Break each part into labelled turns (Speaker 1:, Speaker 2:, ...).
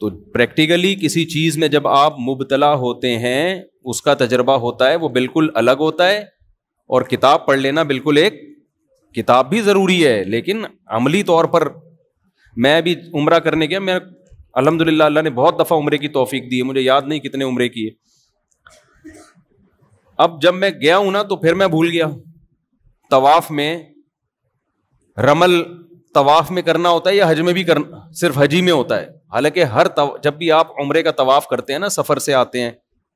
Speaker 1: تو پریکٹیکلی کسی چیز میں جب آپ مبتلا ہوتے ہیں اس کا تجربہ ہوتا ہے، وہ بالکل الگ ہوتا ہے. اور کتاب پڑھ لینا بالکل ایک کتاب بھی ضروری ہے، لیکن عملی طور پر میں ابھی عمرہ کرنے گیا، میں الحمدللہ اللہ نے بہت دفعہ عمرے کی توفیق دی ہے، مجھے یاد نہیں کتنے عمرے کیے. اب جب میں گیا ہوں نا تو پھر میں بھول گیا. طواف میں رمل طواف میں کرنا ہوتا ہے یا حج میں بھی کرنا؟ صرف حجی میں ہوتا ہے. حالانکہ جب بھی آپ عمرے کا طواف کرتے ہیں نا، سفر سے آتے ہیں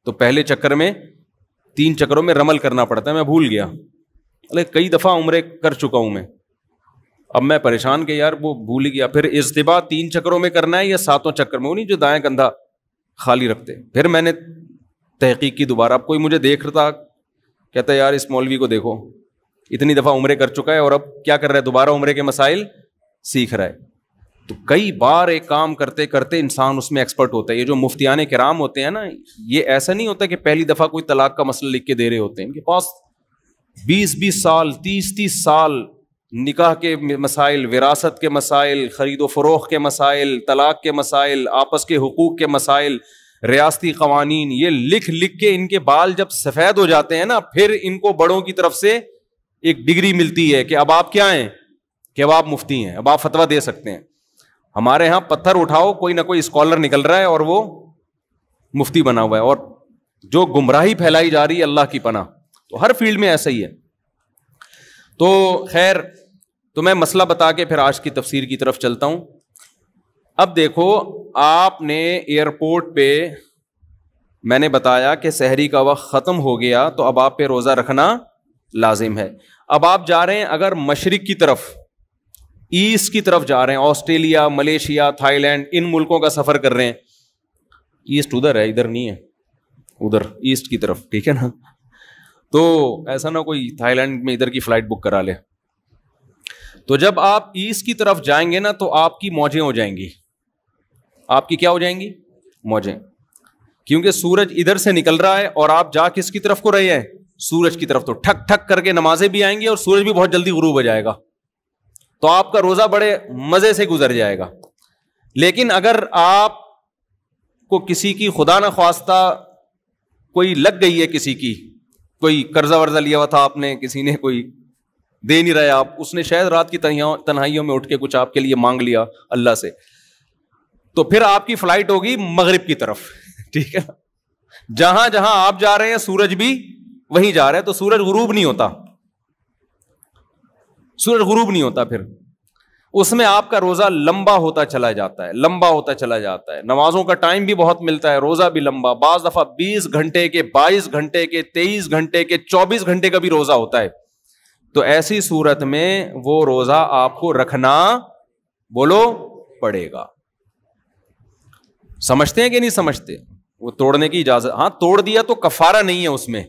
Speaker 1: تو پہلے چکر میں 3 چکروں میں رمل کرنا پڑتا ہے. میں بھول گیا، کئی دفعہ عمرے کر چکا ہوں میں. اب میں پریشان کہ یار وہ بھول گیا. پھر اجتباء 3 چکروں میں کرنا ہے یا 7واں چکر میں؟ وہ نہیں جو دائیں کندھا خالی رکھتے. پھر میں نے تحقیق کی دوبارہ. اب کوئی مجھے دیکھ رہا تھا، کہتا ہے یار اس مولوی کو دیکھو، اتنی دفعہ عمرے کر چکا ہے اور اب کیا کر رہا ہے، دوبارہ عمرے کے مسائل سیکھ رہا ہے. تو کئی بار ایک کام کرتے کرتے انسان اس میں ایکسپرٹ ہوتا ہے. یہ جو مفتیان کرام ہوتے ہیں نا، یہ ایسا نہیں ہوتا کہ پہلی دفعہ کوئی طلاق کا مسئلہ لکھ کے دے رہے ہوتے ہیں. ان کے پاس 20 سال 30 سال نکاح کے مسائل، وراثت کے مسائل، خرید و فروخت کے مسائل، طلاق کے مسائل، آپس کے حقوق کے مسائل، ریاستی قوانین، یہ لکھ لکھ کے ان کے بال جب سفید ہو جاتے ہیں نا، پھر ان کو بڑوں کی طرف سے ایک ڈگری ملتی ہے کہ اب آپ کیا ہیں، کہ اب آپ مفتی ہیں، اب آپ فتویٰ دے سکتے ہیں. ہمارے ہاں پتھر اٹھاؤ کوئی نہ کوئی اسکالر نکل رہا ہے اور وہ مفتی بنا ہوا ہے، اور جو گمراہی پھیلائی جا رہی ہے اللہ کی پناہ. تو ہر فیلڈ میں ایسا ہی ہے. تو خیر، تو میں مسئلہ بتا کے پھر آج کی تفسیر کی طرف چلتا ہوں. اب دیکھو، آپ نے ایئرپورٹ پہ میں نے بتایا کہ سحری کا وقت ختم ہو گیا تو اب آپ پہ روزہ رکھنا لازم ہے. اب آپ جا رہے ہیں اگر مشرق کی طرف، ایسٹ کی طرف جا رہے ہیں، آسٹریلیا، ملیشیا، تھائی لینڈ، ان ملکوں کا سفر کر رہے ہیں. ایسٹ ادھر ہے، ادھر نہیں ہے، ادھر ایسٹ کی طرف، ٹھیک ہے نا. تو ایسا نہ کوئی تھائی لینڈ میں ادھر کی فلائٹ بک کرا لے. تو جب آپ ایسٹ کی طرف جائیں گے نا تو آپ کی موجیں ہو جائیں گی. آپ کی کیا ہو جائیں گی؟ موجیں. کیونکہ سورج ادھر سے نکل رہا ہے اور آپ جا کس کی طرف کو رہے ہیں؟ سورج کی طرف. تو ٹھک ٹھک کر کے نمازیں بھی آئیں گی اور سورج بھی بہت جلدی غروب ہو جائے گا. تو آپ کا روزہ بڑے مزے سے گزر جائے گا. لیکن اگر آپ کو کسی کی خدا نہ خواستہ کوئی لگ گئی ہے، کسی کی کوئی قرضہ ورزہ لیا ہوا تھا آپ نے، کسی نے کوئی دے نہیں رہے آپ، اس نے شاید رات کی تنہائیوں میں اٹھ کے کچھ آپ کے لیے مانگ لیا اللہ سے، تو پھر آپ کی فلائٹ ہوگی مغرب کی طرف. ٹھیک ہے، جہاں جہاں آپ جا رہے ہیں سورج بھی وہیں جا رہا ہے. تو سورج غروب نہیں ہوتا، سورج غروب نہیں ہوتا. پھر اس میں آپ کا روزہ لمبا ہوتا چلا جاتا ہے، لمبا ہوتا چلا جاتا ہے. نمازوں کا ٹائم بھی بہت ملتا ہے، روزہ بھی لمبا. بعض دفعہ 20 گھنٹے کے، 22 گھنٹے کے، 23 گھنٹے کے، 24 گھنٹے کا بھی روزہ ہوتا ہے. تو ایسی صورت میں وہ روزہ آپ کو رکھنا، بولو، پڑے گا. سمجھتے ہیں کہ نہیں سمجھتے؟ وہ توڑنے کی اجازت، ہاں توڑ دیا تو کفارہ نہیں ہے، اس میں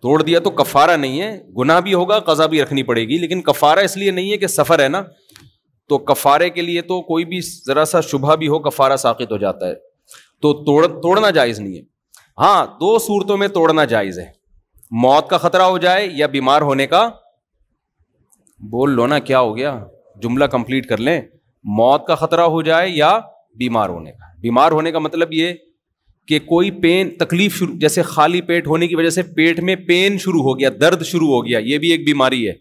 Speaker 1: توڑ دیا تو کفارہ نہیں ہے، گناہ بھی ہوگا، قضا بھی رکھنی پڑے گی. لیکن کفارہ اس لیے نہیں ہے کہ سفر ہے نا، تو کفارے کے لیے تو کوئی بھی ذرا سا شبہ بھی ہو کفارہ ساقط ہو جاتا ہے. تو توڑنا جائز نہیں ہے. ہاں 2 صورتوں میں توڑنا جائز ہے: موت کا خطرہ ہو جائے یا بیمار ہونے کا. بول لو نا کیا ہو گیا، جملہ کمپلیٹ کر لیں. موت کا خطرہ ہو جائے یا بیمار ہونے کا. بیمار ہونے کا مطلب یہ کہ کوئی پین، تکلیف شروع، جیسے خالی پیٹ ہونے کی وجہ سے پیٹ میں پین شروع ہو گیا، درد شروع ہو گیا، یہ بھی ایک بیماری ہے.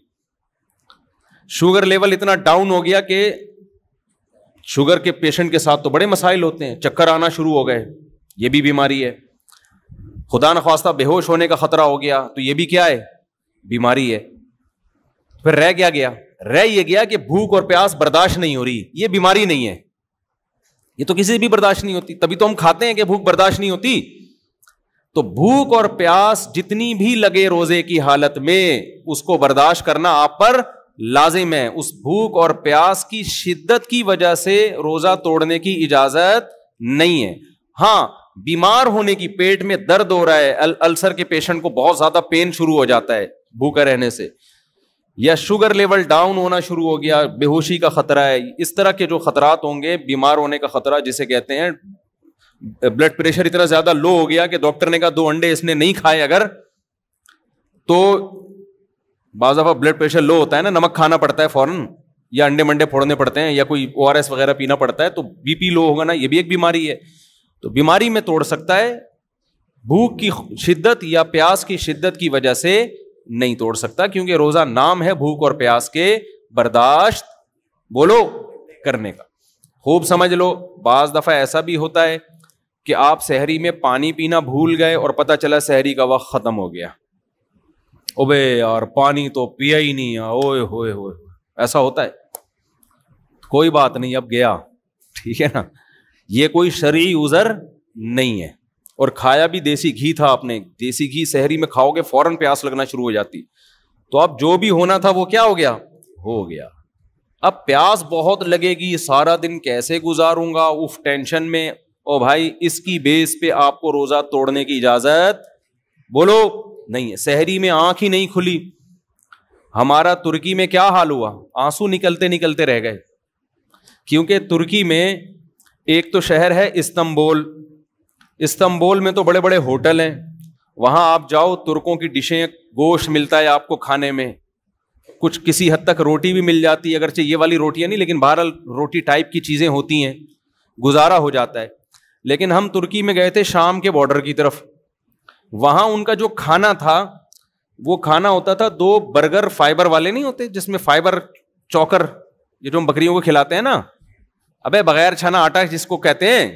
Speaker 1: شوگر لیول اتنا ڈاؤن ہو گیا کہ شوگر کے پیشنٹ کے ساتھ تو بڑے مسائل ہوتے ہیں، چکر آنا شروع ہو گئے، یہ بھی بیماری ہے. خدا نخواستہ بے ہوش ہونے کا خطرہ ہو گیا، تو یہ بھی کیا ہے؟ بیماری ہے. پھر رہ یہ گیا کہ بھوک اور پیاس برداشت نہیں ہو رہی، یہ بیماری نہیں ہے، یہ تو کسی بھی برداشت نہیں ہوتی، تبھی تو ہم کھاتے ہیں کہ بھوک برداشت نہیں ہوتی. تو بھوک اور پیاس جتنی بھی لگے روزے کی حالت میں، اس کو برداشت کرنا آپ پر لازم ہے. اس بھوک اور پیاس کی شدت کی وجہ سے روزہ توڑنے کی اجازت نہیں ہے. ہاں بیمار ہونے کی، پیٹ میں درد ہو رہا ہے، السر کے پیشنٹ کو بہت زیادہ پین شروع ہو جاتا ہے بھوکا رہنے سے، یا شوگر لیول ڈاؤن ہونا شروع ہو گیا، بے ہوشی کا خطرہ ہے، اس طرح کے جو خطرات ہوں گے، بیمار ہونے کا خطرہ جسے کہتے ہیں، بلڈ پریشر اتنا زیادہ لو ہو گیا کہ ڈاکٹر نے کہا 2 انڈے اس نے نہیں کھائے اگر، تو بعض دفعہ بلڈ پریشر لو ہوتا ہے نا، نمک کھانا پڑتا ہے فوراً، یا انڈے منڈے پھوڑنے پڑتے ہیں یا کوئی ORS وغیرہ پینا پڑتا ہے تو BP لو ہوگا نا, یہ بھی ایک بیماری ہے. تو بیماری میں توڑ سکتا ہے, بھوک کی شدت یا پیاس کی شدت کی وجہ سے نہیں توڑ سکتا, کیونکہ روزہ نام ہے بھوک اور پیاس کے برداشت بولو کرنے کا. خوب سمجھ لو, بعض دفعہ ایسا بھی ہوتا ہے کہ آپ سحری میں پانی پینا بھول گئے اور پتہ چلا سحری کا وقت ختم ہو گیا, اوبے یار پانی تو پیا ہی نہیں, اوئے ہوئے ہوئے, ایسا ہوتا ہے. کوئی بات نہیں, اب گیا, ٹھیک ہے نا, یہ کوئی شرعی عذر نہیں ہے. اور کھایا بھی دیسی گھی تھا آپ نے, دیسی گھی سحری میں کھاؤ گے فوراً پیاس لگنا شروع ہو جاتی, تو اب جو بھی ہونا تھا وہ کیا ہو گیا, ہو گیا. اب پیاس بہت لگے گی, سارا دن کیسے گزاروں گا, اف ٹینشن میں, او بھائی اس کی بیس پہ آپ کو روزہ توڑنے کی اجازت بولو نہیں ہے. سحری میں آنکھ ہی نہیں کھلی. ہمارا ترکی میں کیا حال ہوا, آنسو نکلتے نکلتے رہ گئے, کیونکہ ترکی میں ایک تو شہر ہے استنبول, استنبول میں تو بڑے بڑے ہوٹل ہیں, وہاں آپ جاؤ ترکوں کی ڈشیں, گوشت ملتا ہے آپ کو کھانے میں, کچھ کسی حد تک روٹی بھی مل جاتی ہے, اگرچہ یہ والی روٹیاں نہیں لیکن بہرحال روٹی ٹائپ کی چیزیں ہوتی ہیں, گزارا ہو جاتا ہے. لیکن ہم ترکی میں گئے تھے شام کے بارڈر کی طرف, وہاں ان کا جو کھانا تھا وہ کھانا ہوتا تھا 2 برگر فائبر والے نہیں ہوتے جس میں فائبر چوکر, یہ جو ہم بکریوں کو کھلاتے ہیں نا, ابے بغیر چھنا آٹا جس کو کہتے ہیں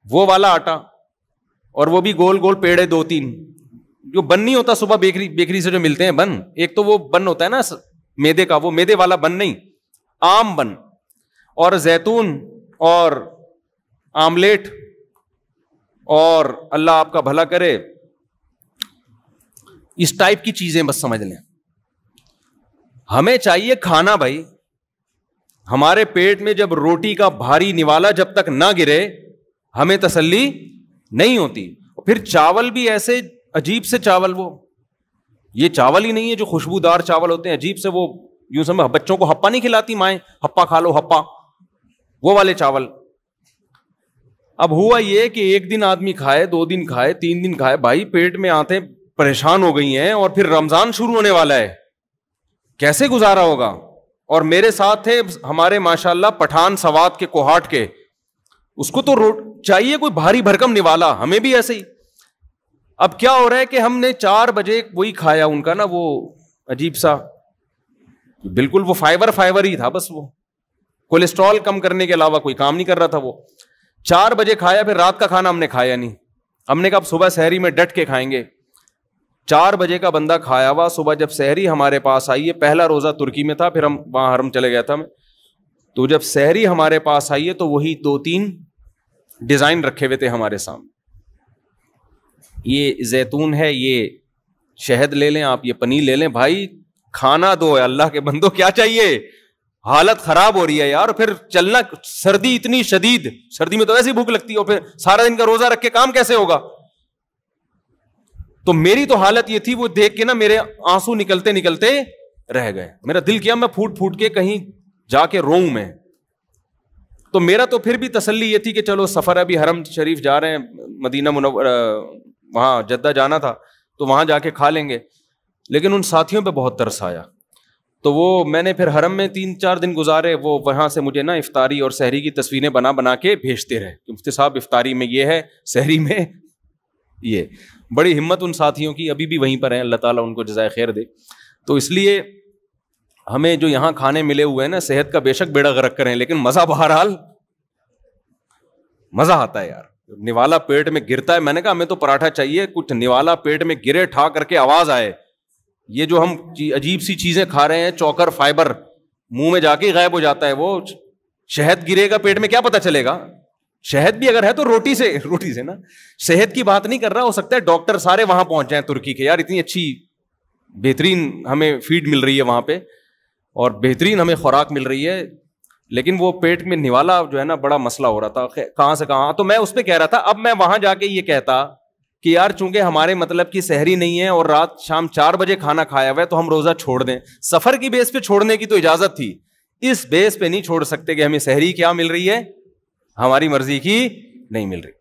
Speaker 1: وہ والا آٹا, اور وہ بھی گول گول پیڑے 2-3, جو بن نہیں ہوتا صبح بیکری سے جو ملتے ہیں بن, ایک تو وہ بن ہوتا ہے نا میدے کا, وہ میدے والا بن نہیں, عام بن, اور زیتون اور آملیٹ, اور اللہ آپ کا بھلا کرے اس ٹائپ کی چیزیں بس سمجھ لیں. ہمیں چاہیے کھانا بھائی, ہمارے پیٹ میں جب روٹی کا بھاری نوالا جب تک نہ گرے ہمیں تسلی نہیں ہوتی. پھر چاول بھی ایسے عجیب سے چاول, وہ یہ چاول ہی نہیں ہے جو خوشبودار چاول ہوتے ہیں, عجیب سے وہ یوں سمجھ, بچوں کو ہپا نہیں کھلاتی مائیں, ہپا کھا لو ہپا, وہ والے چاول. اب ہوا یہ کہ ایک دن آدمی کھائے, 2 دن کھائے, 3 دن کھائے, بھائی پیٹ میں آتے پریشان ہو گئی ہیں, اور پھر رمضان شروع ہونے والا ہے, کیسے گزارا ہوگا. اور میرے ساتھ تھے ہمارے ماشاءاللہ پٹھان سوات کے کوہاٹ کے, اس کو تو چاہیے کوئی بھاری بھرکم نوالا, ہمیں بھی ایسے ہی. اب کیا ہو رہا ہے کہ ہم نے 4 بجے وہی کھایا ان کا نا, وہ عجیب سا بالکل وہ فائبر ہی تھا بس, وہ کولیسٹرول کم کرنے کے علاوہ کوئی کام نہیں کر رہا تھا. وہ 4 بجے کھایا, پھر رات کا کھانا ہم نے کھایا نہیں. ہم نے کہا صبح سحری میں ڈٹ کے کھائیں گے. 4 بجے کا بندہ کھایا ہوا, صبح جب سحری ہمارے پاس آئی ہے, پہلا روزہ ترکی میں تھا, پھر ہم وہاں حرم چلے گیا تھا میں, تو جب سحری ہمارے پاس آئی ہے تو وہی 2-3 ڈیزائن رکھے ہوئے تھے ہمارے سامنے. یہ زیتون ہے, یہ شہد لے لیں آپ, یہ پنیر لے لیں, بھائی کھانا دو ہے اللہ کے بندو, کیا چاہیے, حالت خراب ہو رہی ہے یار. پھر چلنا, سردی اتنی شدید, سردی میں تو ایسی بھوک لگتی ہے, اور پھر سارا دن کا روزہ رکھ کے کام کیسے ہوگا. تو میری تو حالت یہ تھی, وہ دیکھ کے نا میرے آنسو نکلتے نکلتے رہ گئے, میرا دل کیا میں پھوٹ پھوٹ کے کہیں جا کے روؤں میں. تو میرا تو پھر بھی تسلی یہ تھی کہ چلو سفر ابھی حرم شریف جا رہے ہیں, مدینہ منورہ, وہاں جدہ جانا تھا تو وہاں جا کے کھا لیں گے. لیکن ان ساتھیوں پہ بہت ترس آیا, تو وہ میں نے پھر حرم میں 3-4 دن گزارے. وہ وہاں سے مجھے نا افطاری اور سحری کی تصویریں بنا کے بھیجتے رہے, مفتی صاحب افطاری میں یہ ہے, سحری میں یہ. بڑی ہمت ان ساتھیوں کی, ابھی بھی وہیں پر ہیں, اللہ تعالیٰ ان کو جزائے خیر دے. تو اس لیے ہمیں جو یہاں کھانے ملے ہوئے ہیں نا, صحت کا بے شک بیڑا غرق کریں, لیکن مزہ بہرحال مزہ آتا ہے یار. نوالا پیٹ میں گرتا ہے, میں نے کہا ہمیں تو پراٹھا چاہیے, کچھ نوالا پیٹ میں گرے ٹھا کر کے آواز آئے. یہ جو ہم عجیب سی چیزیں کھا رہے ہیں, چوکر فائبر منہ میں جا کے غائب ہو جاتا ہے. وہ شہد گرے گا پیٹ میں, کیا پتا چلے گا. شہد بھی اگر ہے تو روٹی سے نا, صحت کی بات نہیں کر رہا. ہو سکتا ہے ڈاکٹر سارے وہاں پہنچ جائیں ترکی کے, یار اتنی اچھی بہترین ہمیں فیڈ مل رہی ہے وہاں پہ, اور بہترین ہمیں خوراک مل رہی ہے, لیکن وہ پیٹ میں نوالا جو ہے نا بڑا مسئلہ ہو رہا تھا, کہاں سے کہاں. تو میں اس پہ کہہ رہا تھا, اب میں وہاں جا کے یہ کہتا کہ یار چونکہ ہمارے مطلب کی سحری نہیں ہے اور رات شام 4 بجے کھانا کھایا ہوا ہے تو ہم روزہ چھوڑ دیں. سفر کی بیس پہ چھوڑنے کی تو اجازت تھی, اس بیس پہ نہیں چھوڑ سکتے کہ ہمیں سحری کیا مل رہی ہے, ہماری مرضی کی نہیں مل رہی.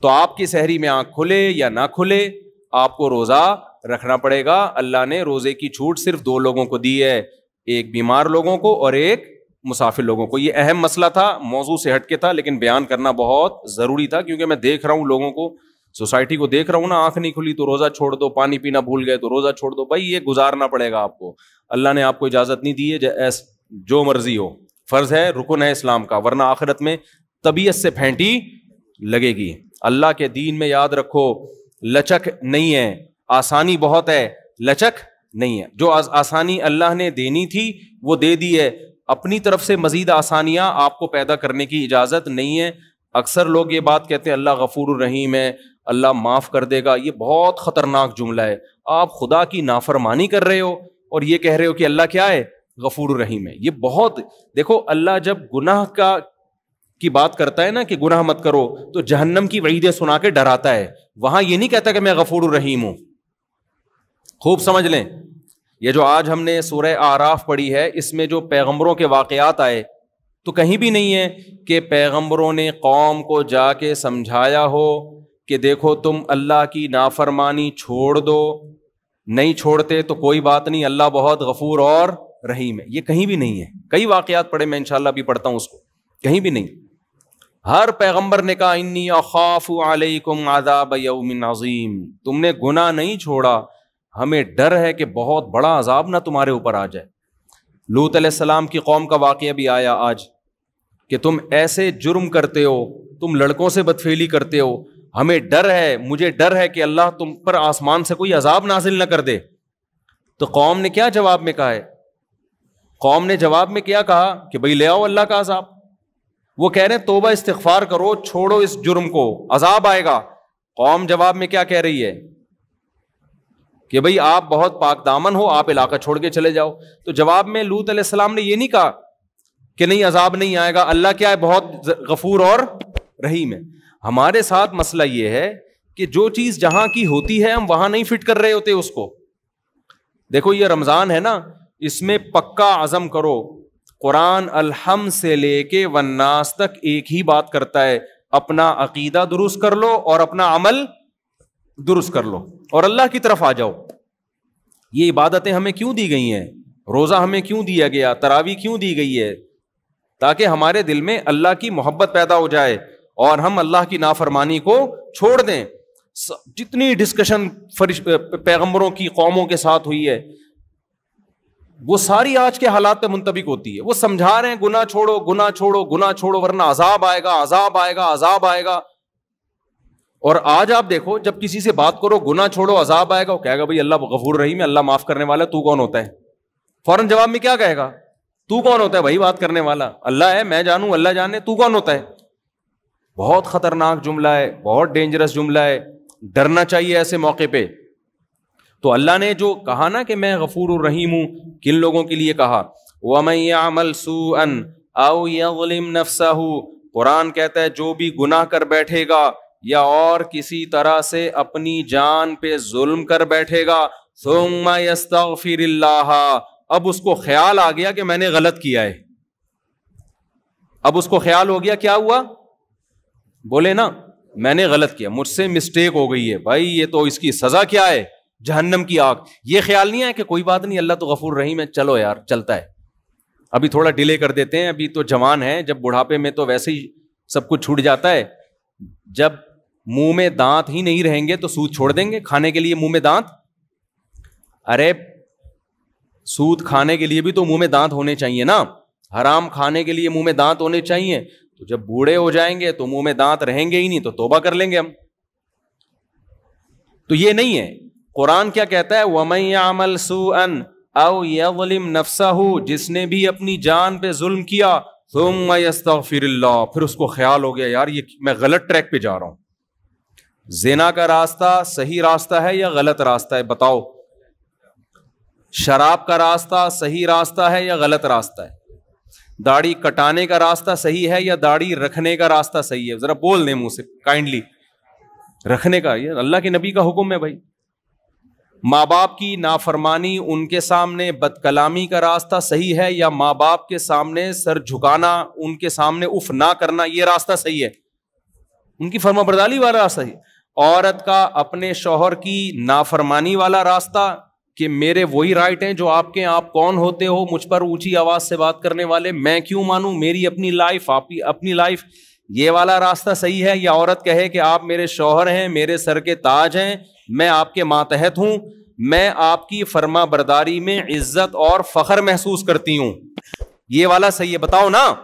Speaker 1: تو آپ کی سحری میں آنکھ کھلے یا نہ کھلے, آپ کو روزہ رکھنا پڑے گا. اللہ نے روزے کی چھوٹ صرف 2 لوگوں کو دی ہے, ایک بیمار لوگوں کو اور ایک مسافر لوگوں کو. یہ اہم مسئلہ تھا, موضوع سے ہٹ کے تھا, لیکن بیان کرنا بہت ضروری تھا, کیونکہ میں دیکھ رہا ہوں لوگوں کو, سوسائٹی کو دیکھ رہا ہوں نا, آنکھ نہیں کھلی تو روزہ چھوڑ دو, پانی پینا بھول گئے تو روزہ چھوڑ دو. بھائی یہ گزارنا پڑے گا آپ کو, اللہ نے آپ کو اجازت نہیں دی ہے, جو مرضی ہو, فرض ہے, رکن ہے اسلام کا, ورنہ آخرت میں طبیعت سے پھینٹی لگے گی. اللہ کے دین میں یاد رکھو لچک نہیں ہے, آسانی بہت ہے, لچک نہیں ہے. جو آسانی اللہ نے دینی تھی وہ دے دی ہے, اپنی طرف سے مزید آسانیاں آپ کو پیدا کرنے کی اجازت نہیں ہے. اکثر لوگ یہ بات کہتے ہیں اللہ غفور الرحیم ہے, اللہ معاف کر دے گا. یہ بہت خطرناک جملہ ہے. آپ خدا کی نافرمانی کر رہے ہو اور یہ کہہ رہے ہو کہ اللہ کیا ہے, غفور الرحیم ہے. یہ بہت, دیکھو اللہ جب گناہ کی بات کرتا ہے نا کہ گناہ مت کرو, تو جہنم کی وعیدیں سنا کے ڈراتا ہے. وہاں یہ نہیں کہتا کہ میں غفور الرحیم ہوں. خوب سمجھ لیں, یہ جو آج ہم نے سورہ اعراف پڑھی ہے, اس میں جو پیغمبروں کے واقعات آئے, تو کہیں بھی نہیں ہے کہ پیغمبروں نے قوم کو جا کے سمجھایا ہو کہ دیکھو تم اللہ کی نافرمانی چھوڑ دو, نہیں چھوڑتے تو کوئی بات نہیں, اللہ بہت غفور اور رحیم ہے. یہ کہیں بھی نہیں ہے. کئی واقعات پڑھے, میں انشاءاللہ بھی پڑھتا ہوں اس کو, کہیں بھی نہیں. ہر پیغمبر نے کہا انی اخاف علیکم عذاب یوم عظیم. تم نے گناہ نہیں چھوڑا, ہمیں ڈر ہے کہ بہت بڑا عذاب نہ تمہارے اوپر آ جائے. لوط علیہ السلام کی قوم کا واقعہ بھی آیا آج کہ تم ایسے جرم کرتے ہو, تم لڑکوں سے بدفعلی کرتے ہو, ہمیں ڈر ہے, مجھے ڈر ہے کہ اللہ تم پر آسمان سے کوئی عذاب نازل نہ کر دے. تو قوم نے کیا جواب میں کہا ہے؟ قوم نے جواب میں کیا کہا کہ بھئی لے آؤ اللہ کا عذاب. وہ کہہ رہے ہیں توبہ استغفار کرو, چھوڑو اس جرم کو, عذاب آئے گا. قوم جواب میں کیا کہہ رہی ہے کہ بھئی آپ بہت پاک دامن ہو, آپ علاقہ چھوڑ کے چلے جاؤ. تو جواب میں لوط علیہ السلام نے یہ نہیں کہا کہ نہیں عذاب نہیں آئے گا, اللہ کیا ہے, بہت غفور اور رحیم ہے. ہمارے ساتھ مسئلہ یہ ہے کہ جو چیز جہاں کی ہوتی ہے ہم وہاں نہیں فٹ کر رہے ہوتے اس کو. دیکھو یہ رمضان ہے نا, اس میں پکا عزم کرو. قرآن الحم سے لے کے والناس تک ایک ہی بات کرتا ہے, اپنا عقیدہ درست کر لو اور اپنا عمل درست کر لو اور اللہ کی طرف آ جاؤ. یہ عبادتیں ہمیں کیوں دی گئی ہیں, روزہ ہمیں کیوں دیا گیا, تراویح کیوں دی گئی ہے؟ تاکہ ہمارے دل میں اللہ کی محبت پیدا ہو جائے اور ہم اللہ کی نافرمانی کو چھوڑ دیں. جتنی ڈسکشن پیغمبروں کی قوموں کے ساتھ ہوئی ہے وہ ساری آج کے حالات پہ منطبق ہوتی ہے. وہ سمجھا رہے ہیں گناہ چھوڑو, گناہ چھوڑو, گناہ چھوڑو, ورنہ عذاب آئے گا, عذاب آئے گا, عذاب آئے گا. اور آج آپ دیکھو جب کسی سے بات کرو گناہ چھوڑو عذاب آئے گا, وہ کہے گا بھائی اللہ غفور رحیم ہے, اللہ معاف کرنے والا ہے, تو کون ہوتا ہے؟ فوراً جواب میں کیا کہے گا, تو کون ہوتا ہے بھائی بات کرنے والا؟ اللہ ہے, میں جانوں, اللہ جانے, تو کون ہوتا ہے؟ بہت خطرناک جملہ ہے, بہت ڈینجرس جملہ ہے. ڈرنا چاہیے ایسے موقع پہ. تو اللہ نے جو کہا نا کہ میں غفور الرحیم ہوں, کن لوگوں کے لیے کہا؟ وَمَن يَعْمَلْ سُوءًا أَوْ يَظْلِمْ نَفْسَهُ. قرآن کہتا ہے جو بھی گناہ کر بیٹھے گا یا اور کسی طرح سے اپنی جان پہ ظلم کر بیٹھے گا, ثُمَّ يَسْتَغْفِرِ اللَّهَ. اب اس کو خیال آ گیا کہ میں نے غلط کیا ہے. اب اس کو خیال ہو گیا, کیا ہوا بولے نا, میں نے غلط کیا, مجھ سے مسٹیک ہو گئی ہے بھائی, یہ تو اس کی سزا کیا ہے, جہنم کی آگ. یہ خیال نہیں ہے کہ کوئی بات نہیں اللہ تو غفور رحیم ہے, چلو یار چلتا ہے, ابھی تھوڑا ڈیلے کر دیتے ہیں, ابھی تو جوان ہے, جب بڑھاپے میں تو ویسے ہی سب کچھ چھوٹ جاتا ہے. جب منہ میں دانت ہی نہیں رہیں گے تو سود چھوڑ دیں گے کھانے کے لیے منہ میں دانت. ارے سود کھانے کے لیے بھی تو منہ میں دانت ہونے چاہیے نا, حرام کھانے کے لیے منہ میں دانت ہونے چاہیے. تو جب بوڑھے ہو جائیں گے تو منہ میں دانت رہیں گے ہی نہیں, تو توبہ کر لیں گے ہم. تو یہ نہیں ہے. قرآن کیا کہتا ہے؟ وَمَن يَعْمَلْ سُوءًا أَوْ يَظْلِمْ نَفْسَهُ. جس نے بھی اپنی جان پہ ظلم کیا, ثُمَّ يَسْتَغْفِرِ اللَّهُ. پھر اس کو خیال ہو گیا یار یہ میں غلط ٹریک پہ جا رہا ہوں. زنا کا راستہ صحیح راستہ ہے یا غلط راستہ ہے بتاؤ؟ شراب کا راستہ صحیح راستہ ہے یا غلط راستہ ہے؟ داڑھی کٹانے کا راستہ صحیح ہے یا داڑھی رکھنے کا راستہ صحیح ہے؟ ذرا بول دیں منہ سے کائنڈلی. رکھنے کا, یہ اللہ کے نبی کا حکم ہے بھائی. ماں باپ کی نافرمانی, ان کے سامنے بد کلامی کا راستہ صحیح ہے یا ماں باپ کے سامنے سر جھکانا, ان کے سامنے اف نہ کرنا, یہ راستہ صحیح ہے؟ ان کی فرما برداری والا راستہ صحیح. عورت کا اپنے شوہر کی نافرمانی والا راستہ کہ میرے وہی رائٹ ہیں جو آپ کے، آپ کون ہوتے ہو مجھ پر اونچی آواز سے بات کرنے والے؟ میں کیوں مانوں؟ میری اپنی لائف، آپ کی اپنی لائف. یہ والا راستہ صحیح ہے؟ یا عورت کہے کہ آپ میرے شوہر ہیں، میرے سر کے تاج ہیں، میں آپ کے ماتحت ہوں، میں آپ کی فرما برداری میں عزت اور فخر محسوس کرتی ہوں، یہ والا صحیح ہے؟ بتاؤ نا.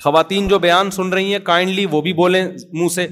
Speaker 1: خواتین جو بیان سن رہی ہیں کائنڈلی وہ بھی بولیں منہ سے.